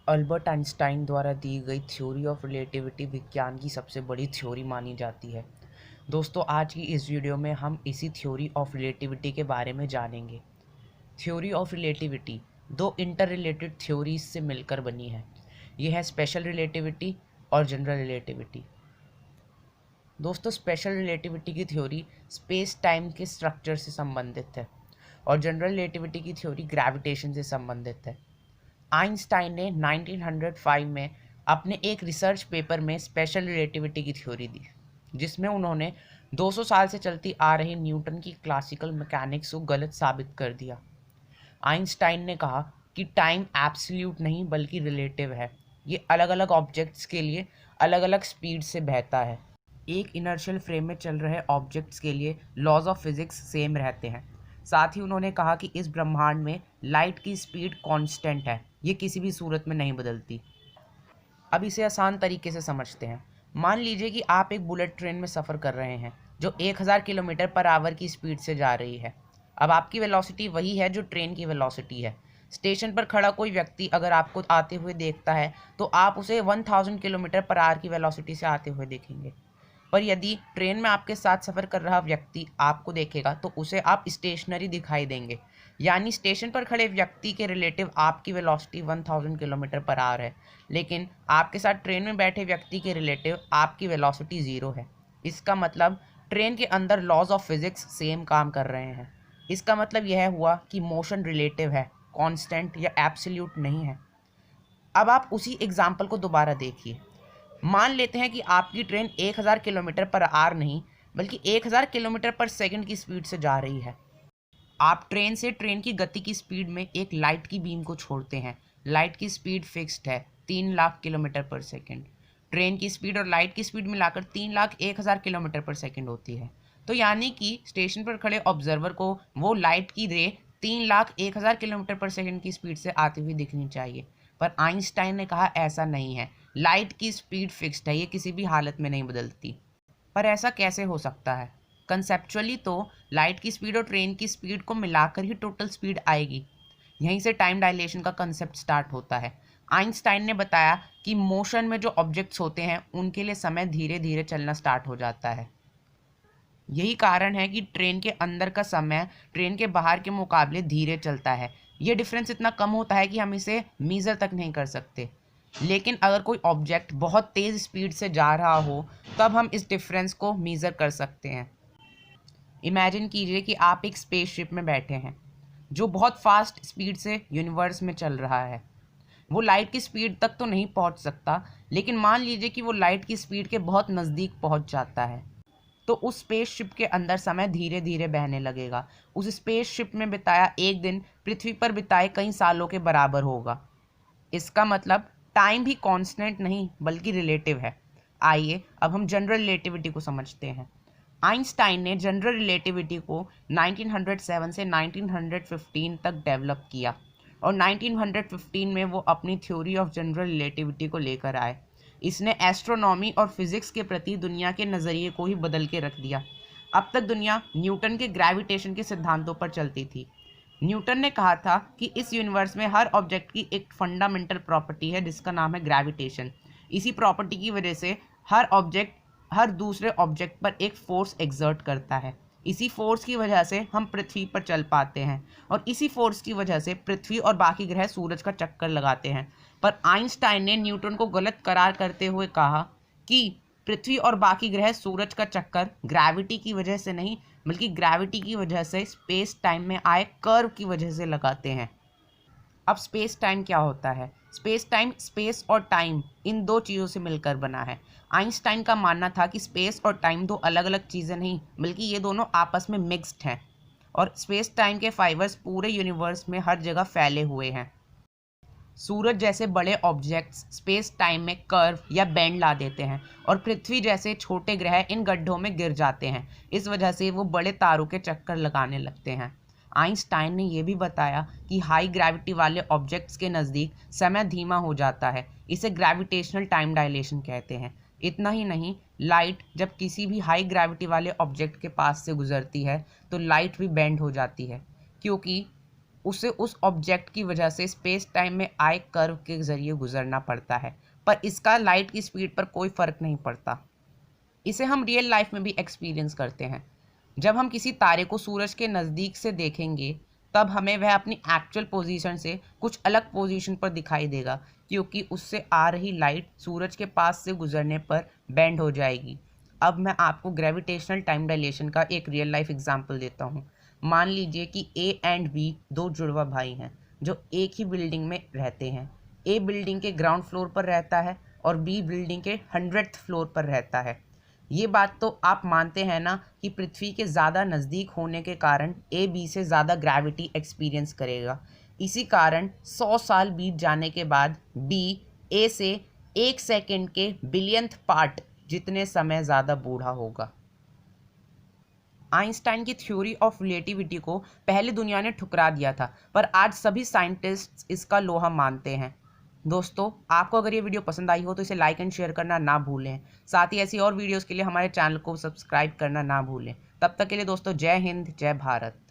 Albert Einstein द्वारा दी गई theory of relativity विज्ञान की सबसे बड़ी थ्योरी मानी जाती है। दोस्तों, आज की इस वीडियो में हम इसी थ्योरी ऑफ रिलेटिविटी के बारे में जानेंगे। थ्योरी ऑफ रिलेटिविटी दो इंटर रिलेटेड थ्योरीज से मिलकर बनी है। ये है स्पेशल रिलेटिविटी और जनरल रिलेटिविटी। दोस्तों, स्पेशल रिलेटिविटी की थ्योरी स्पेस टाइम के स्ट्रक्चर से संबंधित है और जनरल रिलेटिविटी की थ्योरी ग्रेविटेशन से संबंधित है। आइंस्टाइन ने 1905 में अपने एक रिसर्च पेपर में स्पेशल रिलेटिविटी की थ्योरी दी, जिसमें उन्होंने 200 साल से चलती आ रही न्यूटन की क्लासिकल मैकेनिक्स को गलत साबित कर दिया। आइंस्टाइन ने कहा कि टाइम एब्सोल्यूट नहीं बल्कि रिलेटिव है। ये अलग अलग ऑब्जेक्ट्स के लिए अलग अलग स्पीड से बहता है। एक इनर्शियल फ्रेम में चल रहे ऑब्जेक्ट्स के लिए लॉज ऑफ फिजिक्स सेम रहते हैं। साथ ही उन्होंने कहा कि इस ब्रह्मांड में लाइट की स्पीड कांस्टेंट है, ये किसी भी सूरत में नहीं बदलती। अब इसे आसान तरीके से समझते हैं। मान लीजिए कि आप एक बुलेट ट्रेन में सफ़र कर रहे हैं जो 1000 किलोमीटर पर आवर की स्पीड से जा रही है। अब आपकी वेलोसिटी वही है जो ट्रेन की वेलोसिटी है। स्टेशन पर खड़ा कोई व्यक्ति अगर आपको आते हुए देखता है तो आप उसे 1000 किलोमीटर पर आवर की वेलोसिटी से आते हुए देखेंगे। पर यदि ट्रेन में आपके साथ सफ़र कर रहा व्यक्ति आपको देखेगा तो उसे आप स्टेशनरी दिखाई देंगे। यानी स्टेशन पर खड़े व्यक्ति के रिलेटिव आपकी वेलोसिटी 1000 किलोमीटर पर आवर है, लेकिन आपके साथ ट्रेन में बैठे व्यक्ति के रिलेटिव आपकी वेलोसिटी 0 है। इसका मतलब ट्रेन के अंदर लॉज ऑफ फिजिक्स सेम काम कर रहे हैं। इसका मतलब यह हुआ कि मोशन रिलेटिव है, कांस्टेंट या एब्सोल्यूट नहीं है। अब आप उसी एग्जाम्पल को दोबारा देखिए। मान लेते हैं कि आपकी ट्रेन 1000 किलोमीटर पर आवर नहीं बल्कि 1000 किलोमीटर पर सेकंड की स्पीड से जा रही है। आप ट्रेन से ट्रेन की गति की स्पीड में एक लाइट की बीम को छोड़ते हैं। लाइट की स्पीड फिक्स्ड है 3 लाख किलोमीटर पर सेकंड। ट्रेन की स्पीड और लाइट की स्पीड मिलाकर 3 लाख 1000 किलोमीटर पर सेकंड होती है। तो यानी कि स्टेशन पर खड़े ऑब्जर्वर को वो लाइट की रे 3 लाख 1000 किलोमीटर पर सेकंड की स्पीड से आती हुई दिखनी चाहिए। पर आइंस्टाइन ने कहा ऐसा नहीं है, लाइट की स्पीड फिक्स्ड है, ये किसी भी हालत में नहीं बदलती। पर ऐसा कैसे हो सकता है? कंसेप्चुअली तो लाइट की स्पीड और ट्रेन की स्पीड को मिलाकर ही टोटल स्पीड आएगी। यहीं से टाइम डायलेशन का कंसेप्ट स्टार्ट होता है। आइंस्टाइन ने बताया कि मोशन में जो ऑब्जेक्ट्स होते हैं उनके लिए समय धीरे धीरे चलना स्टार्ट हो जाता है। यही कारण है कि ट्रेन के अंदर का समय ट्रेन के बाहर के मुकाबले धीरे चलता है। ये डिफरेंस इतना कम होता है कि हम इसे मीज़र तक नहीं कर सकते। लेकिन अगर कोई ऑब्जेक्ट बहुत तेज़ स्पीड से जा रहा हो तब हम इस डिफरेंस को मीज़र कर सकते हैं। इमेजिन कीजिए कि आप एक स्पेसशिप में बैठे हैं जो बहुत फास्ट स्पीड से यूनिवर्स में चल रहा है। वो लाइट की स्पीड तक तो नहीं पहुंच सकता, लेकिन मान लीजिए कि वो लाइट की स्पीड के बहुत नज़दीक पहुंच जाता है। तो उस स्पेसशिप के अंदर समय धीरे धीरे बहने लगेगा। उस स्पेसशिप में बिताया एक दिन पृथ्वी पर बिताए कई सालों के बराबर होगा। इसका मतलब टाइम भी कांस्टेंट नहीं बल्कि रिलेटिव है। आइए अब हम जनरल रिलेटिविटी को समझते हैं। आइंस्टाइन ने जनरल रिलेटिविटी को 1907 से 1915 तक डेवलप किया और 1915 में वो अपनी थ्योरी ऑफ जनरल रिलेटिविटी को लेकर आए। इसने एस्ट्रोनॉमी और फिजिक्स के प्रति दुनिया के नज़रिए को ही बदल के रख दिया। अब तक दुनिया न्यूटन के ग्रेविटेशन के सिद्धांतों पर चलती थी। न्यूटन ने कहा था कि इस यूनिवर्स में हर ऑब्जेक्ट की एक फंडामेंटल प्रॉपर्टी है जिसका नाम है ग्रेविटेशन। इसी प्रॉपर्टी की वजह से हर ऑब्जेक्ट हर दूसरे ऑब्जेक्ट पर एक फोर्स एक्सर्ट करता है। इसी फोर्स की वजह से हम पृथ्वी पर चल पाते हैं और इसी फोर्स की वजह से पृथ्वी और बाकी ग्रह सूरज का चक्कर लगाते हैं। पर आइंस्टाइन ने न्यूटन को गलत करार करते हुए कहा कि पृथ्वी और बाकी ग्रह सूरज का चक्कर ग्रेविटी की वजह से नहीं बल्कि ग्रेविटी की वजह से स्पेस टाइम में आए कर्व की वजह से लगाते हैं। अब स्पेस टाइम क्या होता है? स्पेस टाइम स्पेस और टाइम इन दो चीज़ों से मिलकर बना है। आइंस्टाइन का मानना था कि स्पेस और टाइम दो अलग अलग चीज़ें नहीं बल्कि ये दोनों आपस में मिक्स्ड हैं और स्पेस टाइम के फाइबर्स पूरे यूनिवर्स में हर जगह फैले हुए हैं। सूरज जैसे बड़े ऑब्जेक्ट्स स्पेस टाइम में कर्व या बेंड ला देते हैं और पृथ्वी जैसे छोटे ग्रह इन गड्ढों में गिर जाते हैं। इस वजह से वो बड़े तारों के चक्कर लगाने लगते हैं। आइंस्टाइन ने यह भी बताया कि हाई ग्रेविटी वाले ऑब्जेक्ट्स के नज़दीक समय धीमा हो जाता है। इसे ग्रेविटेशनल टाइम डायलेशन कहते हैं। इतना ही नहीं, लाइट जब किसी भी हाई ग्रेविटी वाले ऑब्जेक्ट के पास से गुजरती है तो लाइट भी बेंड हो जाती है, क्योंकि उसे उस ऑब्जेक्ट की वजह से स्पेस टाइम में आए कर्व के ज़रिए गुजरना पड़ता है, पर इसका लाइट की स्पीड पर कोई फ़र्क नहीं पड़ता। इसे हम रियल लाइफ में भी एक्सपीरियंस करते हैं। जब हम किसी तारे को सूरज के नज़दीक से देखेंगे तब हमें वह अपनी एक्चुअल पोजीशन से कुछ अलग पोजीशन पर दिखाई देगा, क्योंकि उससे आ रही लाइट सूरज के पास से गुजरने पर बेंड हो जाएगी। अब मैं आपको ग्रेविटेशनल टाइम डायलेशन का एक रियल लाइफ एग्जांपल देता हूँ। मान लीजिए कि ए एंड बी दो जुड़वा भाई हैं जो एक ही बिल्डिंग में रहते हैं। ए बिल्डिंग के ग्राउंड फ्लोर पर रहता है और बी बिल्डिंग के 100th फ्लोर पर रहता है। ये बात तो आप मानते हैं ना कि पृथ्वी के ज़्यादा नज़दीक होने के कारण ए बी से ज़्यादा ग्रेविटी एक्सपीरियंस करेगा। इसी कारण 100 साल बीत जाने के बाद बी ए से 1 सेकेंड के बिलियंथ पार्ट जितने समय ज़्यादा बूढ़ा होगा। आइंस्टाइन की थ्योरी ऑफ रिलेटिविटी को पहले दुनिया ने ठुकरा दिया था, पर आज सभी साइंटिस्ट्स इसका लोहा मानते हैं। दोस्तों, आपको अगर ये वीडियो पसंद आई हो तो इसे लाइक एंड शेयर करना ना भूलें। साथ ही ऐसी और वीडियोस के लिए हमारे चैनल को सब्सक्राइब करना ना भूलें। तब तक के लिए दोस्तों, जय हिंद, जय भारत।